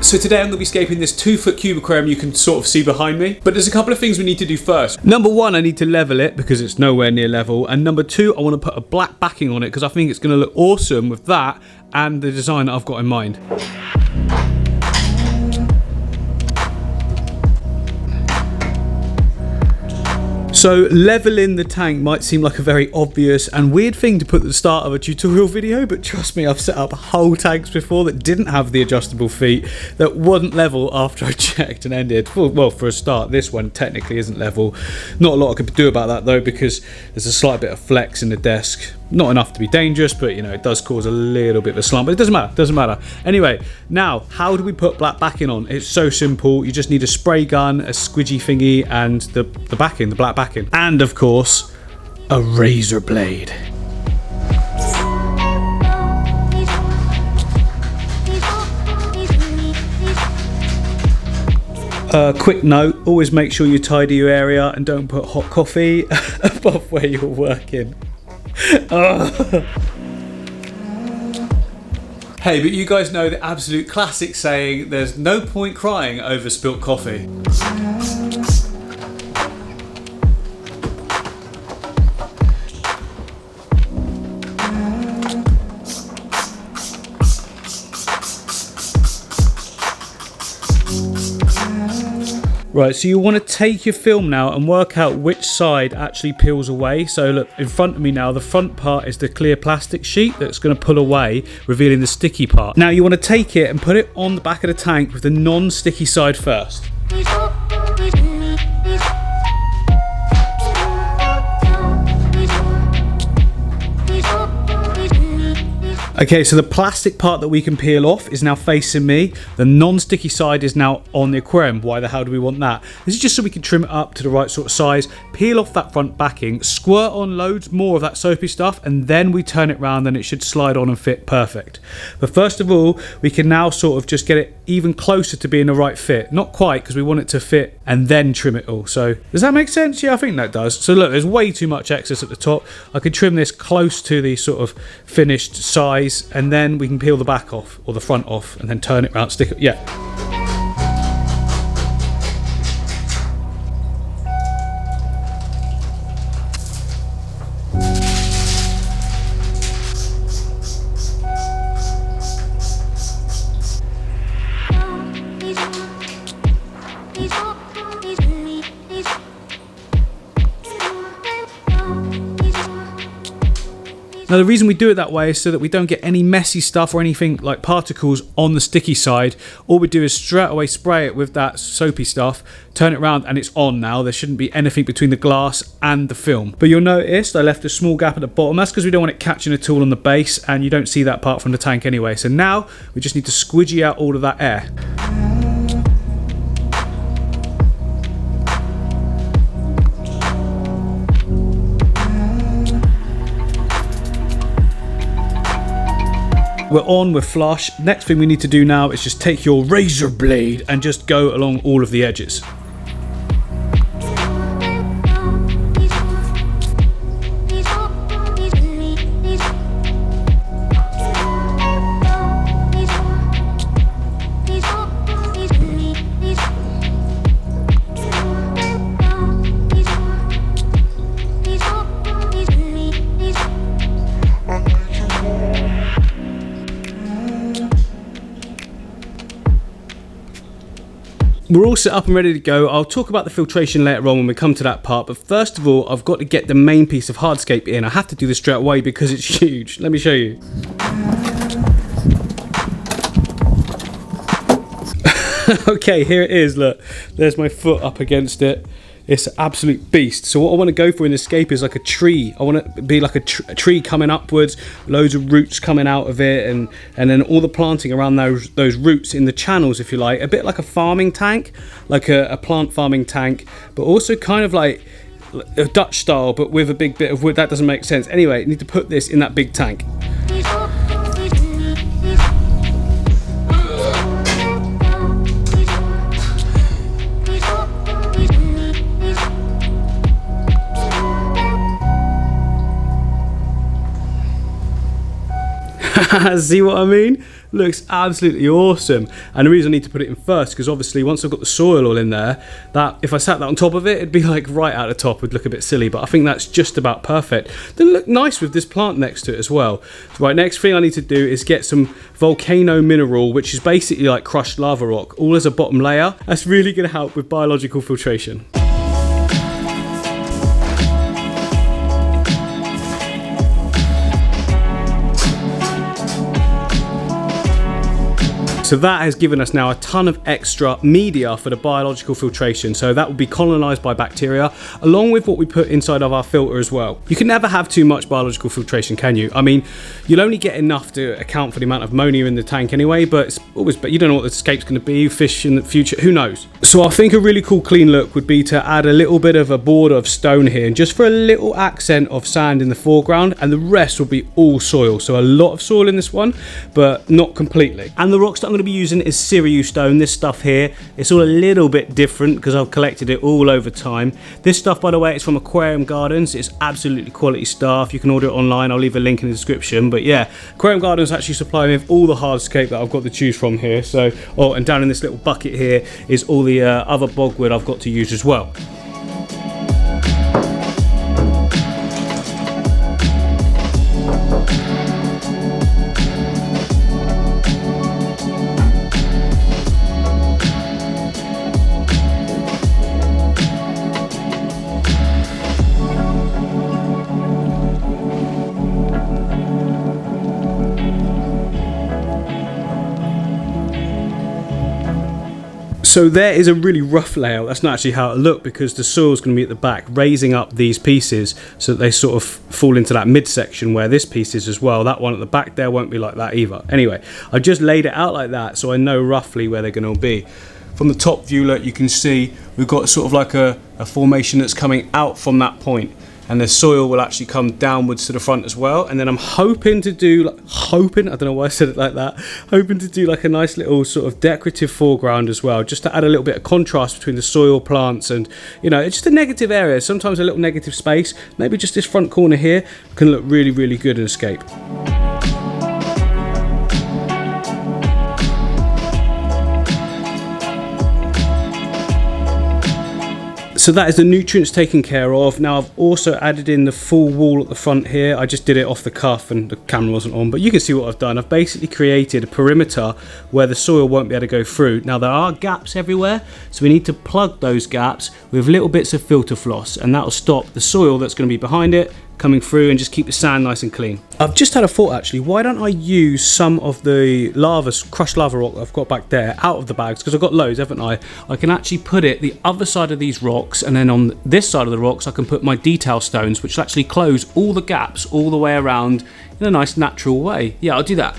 So today I'm going to be scaping this 2-foot cube aquarium you can sort of see behind me. But there's a couple of things we need to do first. Number one, I need to level it because it's nowhere near level. And number two, I want to put a black backing on it because I think it's going to look awesome with that and the design that I've got in mind. So leveling the tank might seem like a very obvious and weird thing to put at the start of a tutorial video, but trust me, I've set up whole tanks before that didn't have the adjustable feet, that wasn't level after I checked and ended. Well, for a start, this one technically isn't level. Not a lot I could do about that though, because there's a slight bit of flex in the desk. Not enough to be dangerous, but you know, it does cause a little bit of a slump, but it doesn't matter. Anyway, now, how do we put black backing on? It's so simple. You just need a spray gun, a squidgy thingy, and the backing, the black backing. And of course, a razor blade. Quick note, always make sure you tidy your area and don't put hot coffee above where you're working. Hey, but you guys know the absolute classic saying, there's no point crying over spilt coffee. Right, so you want to take your film now and work out which side actually peels away. So look, in front of me now, the front part is the clear plastic sheet that's going to pull away, revealing the sticky part. Now you want to take it and put it on the back of the tank with the non-sticky side first. Okay, so the plastic part that we can peel off is now facing me. The non-sticky side is now on the aquarium. Why the hell do we want that? This is just so we can trim it up to the right sort of size, peel off that front backing, squirt on loads more of that soapy stuff, and then we turn it round and it should slide on and fit perfect. But first of all, we can now sort of just get it even closer to being the right fit. Not quite, because we want it to fit and then trim it all. So does that make sense? Yeah, I think that does. So look, there's way too much excess at the top. I could trim this close to the sort of finished size, and then we can peel the back off or the front off and then turn it around, stick it, yeah. Now the reason we do it that way is so that we don't get any messy stuff or anything like particles on the sticky side. All we do is straight away spray it with that soapy stuff, turn it around, and it's on now. There shouldn't be anything between the glass and the film. But you'll notice I left a small gap at the bottom. That's because we don't want it catching at all on the base, and you don't see that part from the tank anyway. So now we just need to squidgy out all of that air. We're on, we're flush. Next thing we need to do now is just take your razor blade and just go along all of the edges. We're all set up and ready to go. I'll talk about the filtration later on when we come to that part, but first of all, I've got to get the main piece of hardscape in. I have to do this straight away because it's huge. Let me show you. Okay, here it is, look. There's my foot up against it. It's an absolute beast. So what I want to go for in this scape is like a tree. I want it to be like a tree coming upwards, loads of roots coming out of it, and then all the planting around those roots in the channels, if you like. A bit like a farming tank, like a plant farming tank, but also kind of like a Dutch style, but with a big bit of wood. That doesn't make sense. Anyway, you need to put this in that big tank. See what I mean? Looks absolutely awesome. And the reason I need to put it in first, because obviously once I've got the soil all in there, that if I sat that on top of it, it'd be like right out the top, it would look a bit silly, but I think that's just about perfect. Then look nice with this plant next to it as well. Right, next thing I need to do is get some volcano mineral, which is basically like crushed lava rock, all as a bottom layer. That's really going to help with biological filtration. So that has given us now a ton of extra media for the biological filtration. So that will be colonized by bacteria, along with what we put inside of our filter as well. You can never have too much biological filtration, can you? I mean, you'll only get enough to account for the amount of ammonia in the tank anyway, but it's always, but you don't know what the escape's going to be, fish in the future, who knows? So I think a really cool clean look would be to add a little bit of a border of stone here, and just for a little accent of sand in the foreground, and the rest will be all soil. So a lot of soil in this one, but not completely. And the rocks that I'm going to be using is Siriu stone, this stuff here. It's all a little bit different because I've collected it all over time. This stuff, by the way, it's from Aquarium Gardens. It's absolutely quality stuff. You can order it online. I'll leave a link in the description. But yeah, Aquarium Gardens actually supply me with all the hardscape that I've got to choose from here. So, oh, and down in this little bucket here is all the other bogwood I've got to use as well. So there is a really rough layout. That's not actually how it looked, because the soil is going to be at the back, raising up these pieces so that they sort of fall into that midsection where this piece is as well. That one at the back there won't be like that either. Anyway, I just laid it out like that so I know roughly where they're going to be. From the top view, look, you can see we've got sort of like a formation that's coming out from that point. And the soil will actually come downwards to the front as well. And then I'm hoping to do, I don't know why I said it like that, hoping to do like a nice little sort of decorative foreground as well, just to add a little bit of contrast between the soil, plants, and, you know, it's just a negative area. Sometimes a little negative space, maybe just this front corner here can look really, really good in Escape. So that is the nutrients taken care of. Now I've also added in the full wall at the front here. I just did it off the cuff and the camera wasn't on, but you can see what I've done. I've basically created a perimeter where the soil won't be able to go through. Now there are gaps everywhere, so we need to plug those gaps with little bits of filter floss, and that'll stop the soil that's going to be behind it coming through and just keep the sand nice and clean. I've just had a thought actually, why don't I use some of the crushed lava rock that I've got back there out of the bags, because I've got loads, haven't I? I can actually put it the other side of these rocks, and then on this side of the rocks I can put my detail stones, which will actually close all the gaps all the way around in a nice natural way. Yeah, I'll do that.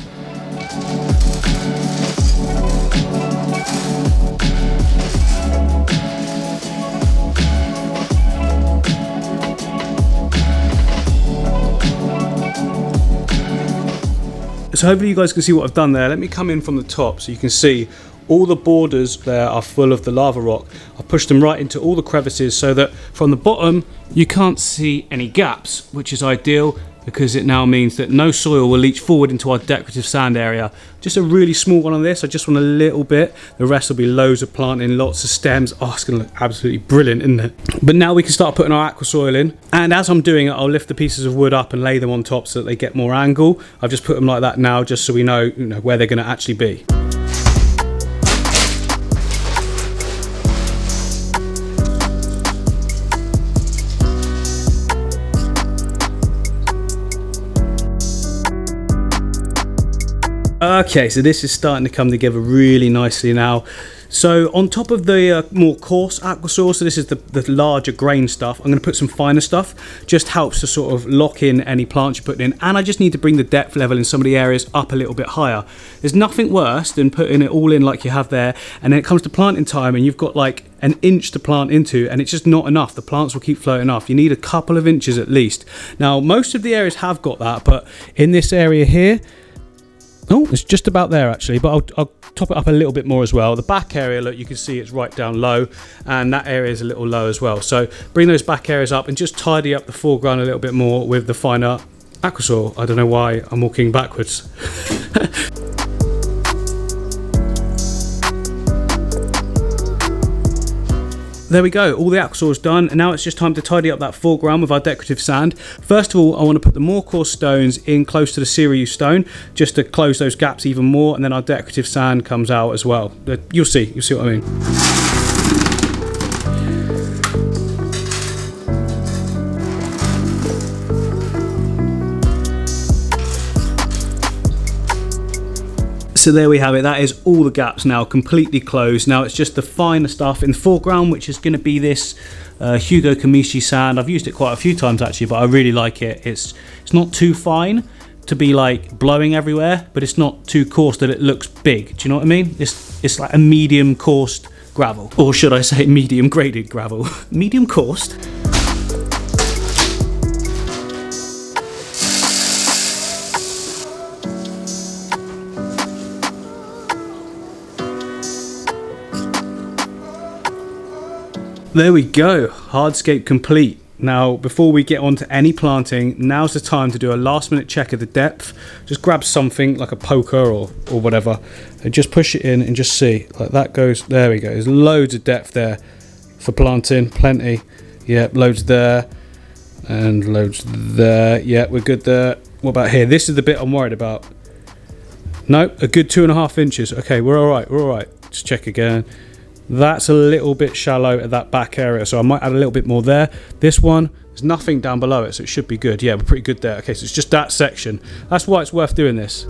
So hopefully you guys can see what I've done there. Let me come in from the top so you can see all the borders there are full of the lava rock. I've pushed them right into all the crevices so that from the bottom you can't see any gaps, which is ideal because it now means that no soil will leach forward into our decorative sand area. Just a really small one on this. I just want a little bit. The rest will be loads of planting, lots of stems. Oh, it's going to look absolutely brilliant, isn't it? But now we can start putting our aqua soil in. And as I'm doing it, I'll lift the pieces of wood up and lay them on top so that they get more angle. I've just put them like that now just so we know, where they're going to actually be. Okay, so this is starting to come together really nicely now. So on top of the more coarse aqua soil, so this is the larger grain stuff, I'm going to put some finer stuff. Just helps to sort of lock in any plants you're putting in, and I just need to bring the depth level in some of the areas up a little bit higher. There's nothing worse than putting it all in like you have there, and then it comes to planting time and you've got like an inch to plant into and it's just not enough. The plants will keep floating off. You need a couple of inches at least. Now most of the areas have got that, but in this area here, oh, it's just about there actually, but I'll top it up a little bit more as well. The back area, look, you can see it's right down low, and that area is a little low as well. So bring those back areas up and just tidy up the foreground a little bit more with the finer Aquasaur. I don't know why I'm walking backwards. There we go, all the Aquasaur's done, and now it's just time to tidy up that foreground with our decorative sand. First of all, I want to put the more coarse stones in close to the serious stone, just to close those gaps even more, and then our decorative sand comes out as well. You'll see what I mean. So there we have it, that is all the gaps now completely closed. Now it's just the finer stuff in the foreground, which is going to be this Hugo Kamishi sand. I've used it quite a few times actually, but I really like it. It's not too fine to be like blowing everywhere, but it's not too coarse that it looks big. Do you know what I mean? It's like a medium coursed gravel, or should I say medium graded gravel. Medium coursed. There we go, hardscape complete. Now, before we get on to any planting, now's the time to do a last minute check of the depth. Just grab something like a poker or whatever, and just push it in and just see. Like that goes, there we go. There's loads of depth there for planting, plenty. Yep, loads there, and loads there. Yeah, we're good there. What about here? This is the bit I'm worried about. No, a good 2.5 inches. Okay, we're all right. Just check again. That's a little bit shallow at that back area, so I might add a little bit more there. This one, there's nothing down below it, so it should be good. Yeah, we're pretty good there. Okay, so it's just that section. That's why it's worth doing this.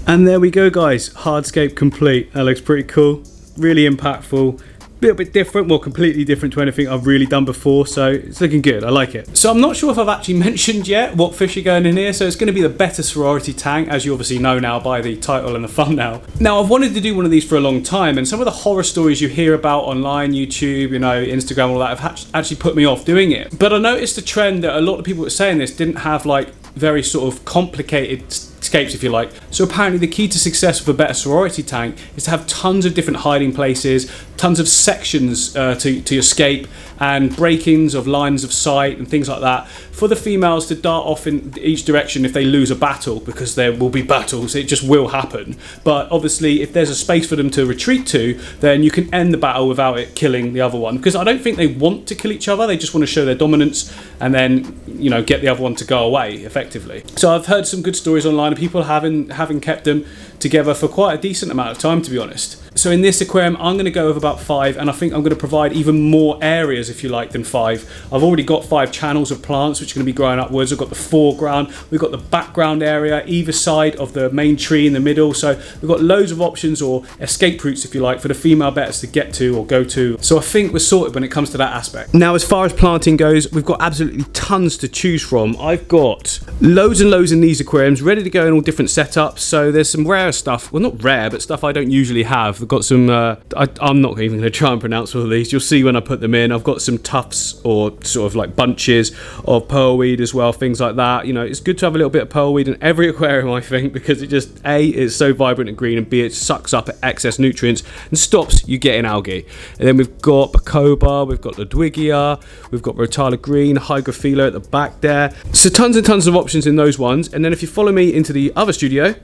And there we go, guys. Hardscape complete. That looks pretty cool. Really impactful. A little bit different, well, completely different to anything I've really done before, so it's looking good. I like it. So I'm not sure if I've actually mentioned yet what fish are going in here. So it's going to be the Betta Sorority tank, as you obviously know now by the title and the thumbnail. Now, I've wanted to do one of these for a long time, and some of the horror stories you hear about online, YouTube, you know, Instagram, all that, have actually put me off doing it. But I noticed a trend that a lot of people were saying this didn't have like very sort of complicated escapes, if you like. So apparently the key to success with a Betta Sorority tank is to have tons of different hiding places, tons of sections to escape, and break-ins of lines of sight and things like that, for the females to dart off in each direction if they lose a battle, because there will be battles, it just will happen. But obviously if there's a space for them to retreat to, then you can end the battle without it killing the other one, because I don't think they want to kill each other, they just want to show their dominance and then, you know, get the other one to go away effectively. So I've heard some good stories online of people having kept them together for quite a decent amount of time, to be honest. So in this aquarium I'm going to go with about 5, and I think I'm going to provide even more areas, if you like, than 5. I've already got 5 channels of plants which are going to be growing upwards. I've got the foreground, we've got the background area either side of the main tree in the middle, so we've got loads of options, or escape routes, if you like, for the female bettas to get to or go to. So I think we're sorted when it comes to that aspect. Now, as far as planting goes, we've got absolutely tons to choose from. I've got loads and loads in these aquariums ready to go in all different setups. So there's some rare stuff, well, not rare, but stuff I don't usually have. I've got some I'm not even going to try and pronounce all of these, you'll see when I put them in. I've got some tufts, or sort of like bunches of pearlweed as well, things like that. You know, it's good to have a little bit of pearlweed in every aquarium, I think, because it just, A, is so vibrant and green, and B, it sucks up excess nutrients and stops you getting algae. And then we've got Bacoba, we've got Ludwigia, we've got Rotala Green, Hygrophila at the back there. So tons and tons of options in those ones. And then if you follow me into the other studio,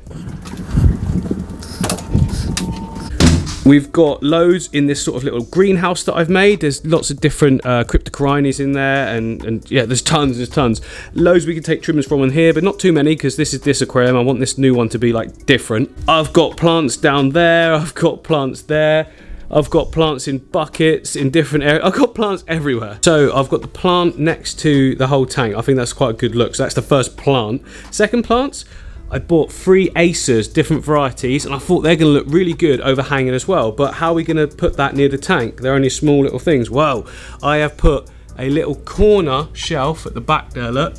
we've got loads in this sort of little greenhouse that I've made. There's lots of different cryptocorynes in there, and yeah, there's tons. Loads we can take trimmings from in here, but not too many, because this is this aquarium. I want this new one to be like different. I've got plants down there, I've got plants there, I've got plants in buckets in different areas. I've got plants everywhere. So I've got the plant next to the whole tank. I think that's quite a good look. So that's the first plant. Second plants, I bought 3 acers, different varieties, and I thought they're going to look really good overhanging as well. But how are we going to put that near the tank? They're only small little things. Well, I have put a little corner shelf at the back there, look.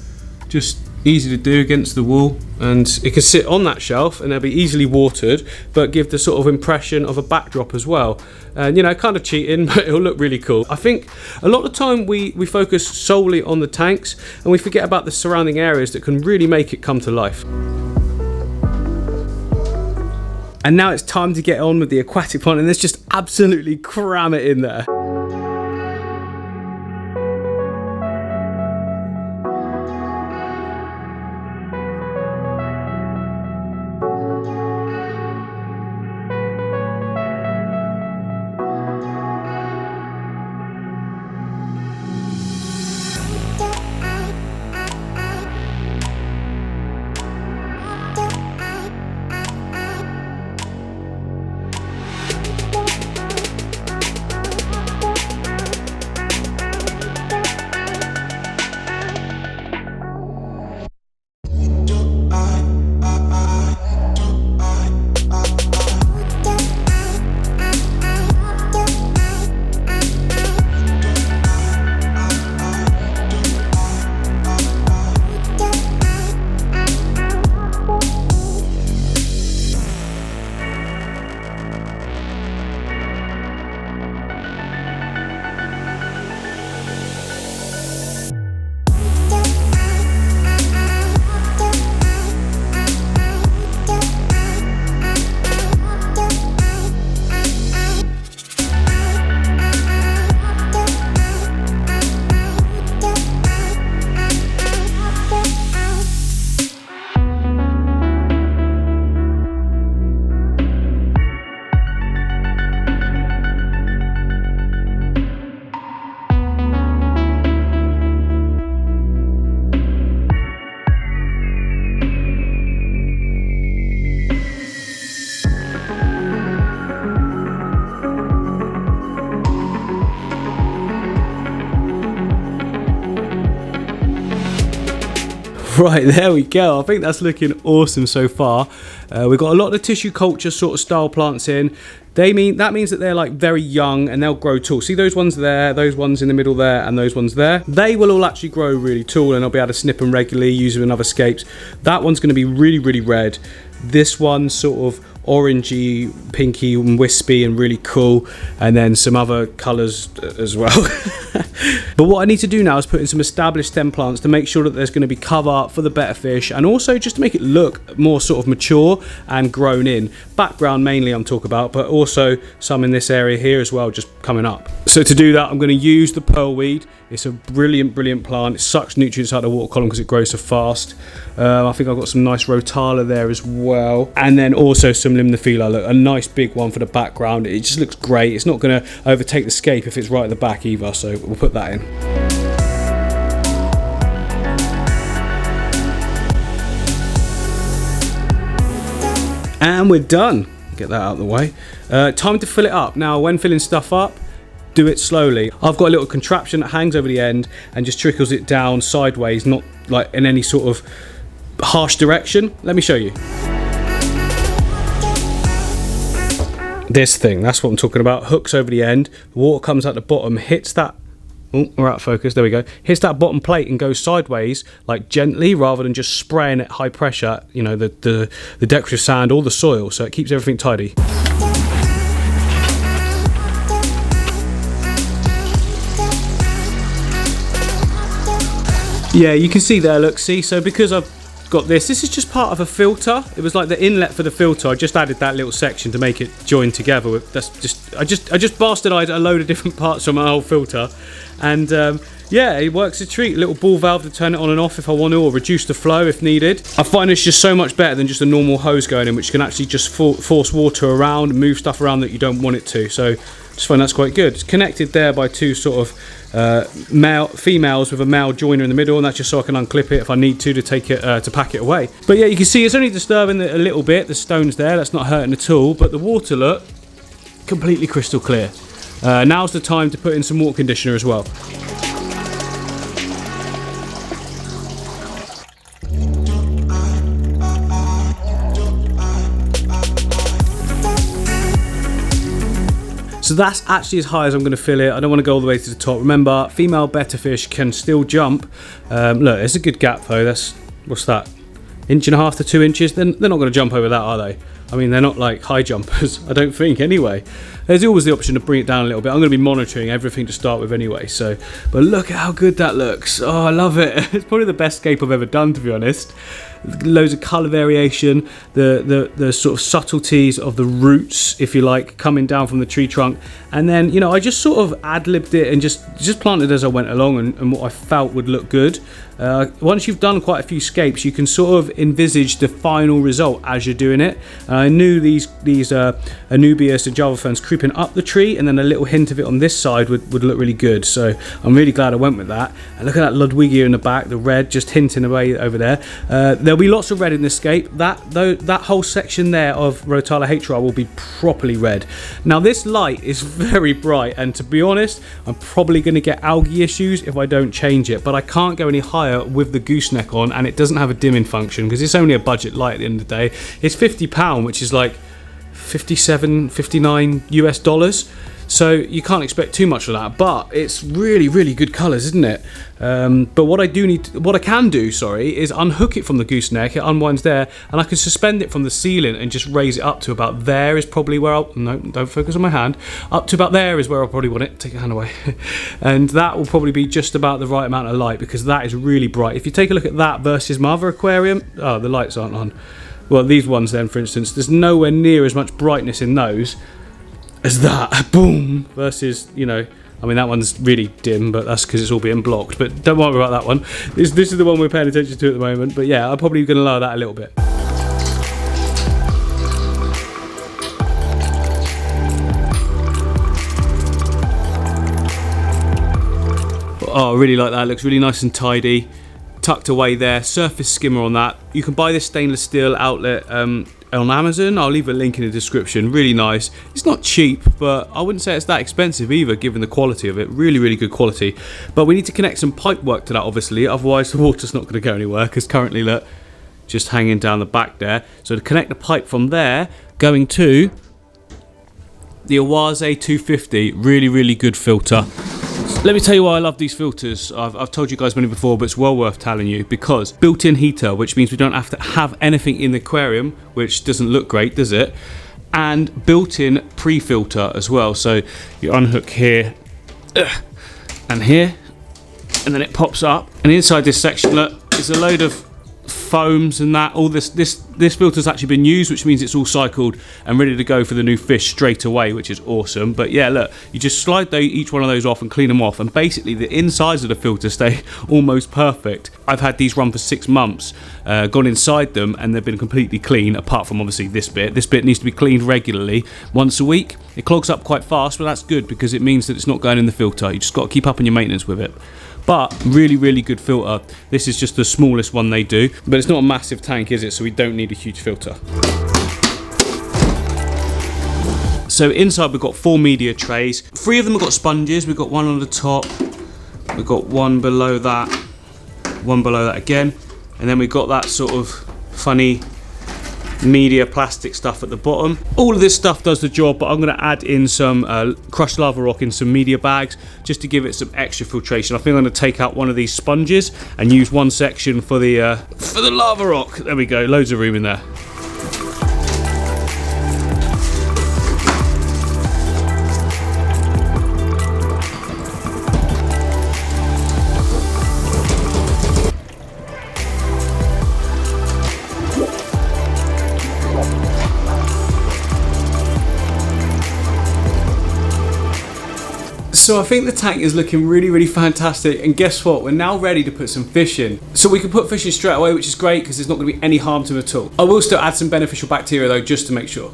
Just easy to do against the wall, and it can sit on that shelf and they'll be easily watered, but give the sort of impression of a backdrop as well. And you know, kind of cheating, but it'll look really cool. I think a lot of the time we focus solely on the tanks, and we forget about the surrounding areas that can really make it come to life. And now it's time to get on with the aquatic pond, and let's just absolutely cram it in there. Right, there we go. I think that's looking awesome so far. We've got a lot of tissue culture sort of style plants in. That means that they're like very young and they'll grow tall. See those ones there, those ones in the middle there, and those ones there? They will all actually grow really tall, and I'll be able to snip them regularly, use them in other scapes. That one's going to be really, really red. This one's sort of orangey, pinky and wispy and really cool, and then some other colours as well. But what I need to do now is put in some established stem plants to make sure that there's going to be cover for the betta fish, and also just to make it look more sort of mature and grown in. Background mainly I'm talking about, but also some in this area here as well, just coming up. So to do that, I'm going to use the pearlweed. It's a brilliant plant. It sucks nutrients out of the water column because it grows so fast. I think I've got some nice rotala there as well, and then also some limnophila. Look, a nice big one for the background. It just looks great. It's not going to overtake the scape if it's right at the back either, so we'll put that in. And we're done. Get that out of the way. Time to fill it up. Now, when filling stuff up, do it slowly. I've got a little contraption that hangs over the end and just trickles it down sideways, not like in any sort of harsh direction. Let me show you. This thing, that's what I'm talking about. Hooks over the end, the water comes out the bottom, hits that, oh, we're out of focus, there we go, hits that bottom plate and goes sideways, like gently, rather than just spraying at high pressure, you know, the decorative sand or the soil, so it keeps everything tidy. Yeah, you can see there, look, see, so because I've got this is just part of a filter. It was like the inlet for the filter. I just added that little section to make it join together with, that's just, I just bastardized a load of different parts from my whole filter, and yeah, it works a treat. A little ball valve to turn it on and off if I want to, or reduce the flow if needed. I find it's just so much better than just a normal hose going in, which can actually just force water around, move stuff around that you don't want it to. So just find that's quite good. It's connected there by two sort of females with a male joiner in the middle, and that's just so I can unclip it if I need to take it to pack it away. But yeah, you can see it's only disturbing a little bit. The stone's there, that's not hurting at all, but the water, look, completely crystal clear. Now's the time to put in some water conditioner as well. So that's actually as high as I'm going to fill it. I don't want to go all the way to the top. Remember, female betta fish can still jump. Look, there's a good gap though. That's, what's that? 1.5 to 2 inches. They're not going to jump over that, are they? I mean, they're not like high jumpers, I don't think anyway. There's always the option to bring it down a little bit. I'm going to be monitoring everything to start with anyway, so, but look at how good that looks. Oh, I love it. It's probably the best scape I've ever done, to be honest. Loads of colour variation, the sort of subtleties of the roots, if you like, coming down from the tree trunk, and then, you know, I just sort of ad-libbed it and just planted as I went along, and what I felt would look good. Once you've done quite a few scapes, you can sort of envisage the final result as you're doing it. I knew these Anubias and Java ferns creeping up the tree, and then a little hint of it on this side would look really good. So I'm really glad I went with that. And look at that Ludwigia in the back, the red just hinting away over there. There'll be lots of red in this scape. That whole section there of Rotala HR will be properly red. Now this light is very bright, and to be honest, I'm probably going to get algae issues if I don't change it, but I can't go any higher with the gooseneck on, and it doesn't have a dimming function because it's only a budget light at the end of the day. It's £50, which is like 57, 59 US dollars. So you can't expect too much of that, but it's really, really good colours, isn't it? But what I can do, is unhook it from the gooseneck. It unwinds there, and I can suspend it from the ceiling and just raise it up to about there. Is probably where no, don't focus on my hand. Up to about there is where I'll probably want it. Take your hand away, and that will probably be just about the right amount of light because that is really bright. If you take a look at that versus my other aquarium, oh, the lights aren't on. Well, these ones then, for instance, there's nowhere near as much brightness in those as that. Boom! Versus, you know, I mean, that one's really dim, but that's because it's all being blocked. But don't worry about that one. This is the one we're paying attention to at the moment. But yeah, I'm probably going to lower that a little bit. Oh, I really like that. It looks really nice and tidy. Tucked away there. Surface skimmer on that. You can buy this stainless steel outlet on Amazon. I'll leave a link in the description. Really nice. It's not cheap, but I wouldn't say it's that expensive either, given the quality of it. Really, really good quality. But we need to connect some pipe work to that, obviously. Otherwise, the water's not going to go anywhere, because currently, look, just hanging down the back there. So to connect the pipe from there, going to the Awaze 250. Really, really good filter. Let me tell you why I love these filters. I've told you guys many before, but it's well worth telling you, because built-in heater, which means we don't have to have anything in the aquarium, which doesn't look great, does it? And built-in pre-filter as well. So you unhook here and here, and then it pops up. And inside this section, look, there's a load of foams and that. All this filter's actually been used, which means it's all cycled and ready to go for the new fish straight away, which is awesome. But yeah, look, you just slide each one of those off and clean them off, and basically the insides of the filter stay almost perfect. I've had these run for 6 months, gone inside them, and they've been completely clean, apart from obviously this bit. This bit needs to be cleaned regularly, once a week. It clogs up quite fast, but that's good because it means that it's not going in the filter. You just got to keep up on your maintenance with it. But really, really good filter. This is just the smallest one they do, but it's not a massive tank, is it? So we don't need a huge filter. So inside we've got 4 media trays. 3 of them have got sponges. We've got one on the top. We've got one below that. One below that again. And then we've got that sort of funny media plastic stuff at the bottom. All of this stuff does the job, but I'm going to add in some crushed lava rock in some media bags just to give it some extra filtration. I think I'm going to take out one of these sponges and use one section for the lava rock. There we go, loads of room in there. So I think the tank is looking really, really fantastic, and guess what? We're now ready to put some fish in. So we can put fish in straight away, which is great because there's not going to be any harm to them at all. I will still add some beneficial bacteria though, just to make sure.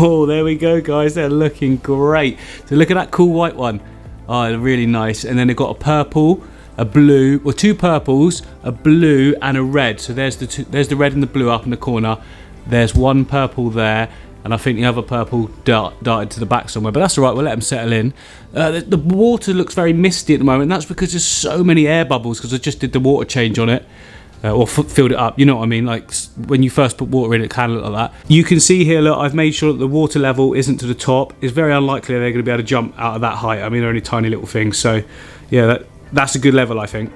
Oh, there we go, guys. They're looking great. So look at that cool white one. Oh, really nice. And then they've got a purple, a blue, or two purples, a blue and a red. So there's the red and the blue up in the corner. There's one purple there, and I think the other purple darted to the back somewhere, but that's all right, we'll let them settle in. The water looks very misty at the moment, and that's because there's so many air bubbles, because I just did the water change on it, or filled it up, you know what I mean, like when you first put water in it can look like that. You can see here, look, I've made sure that the water level isn't to the top. It's very unlikely they're going to be able to jump out of that height. I mean, they're only tiny little things, so yeah, that's a good level, I think.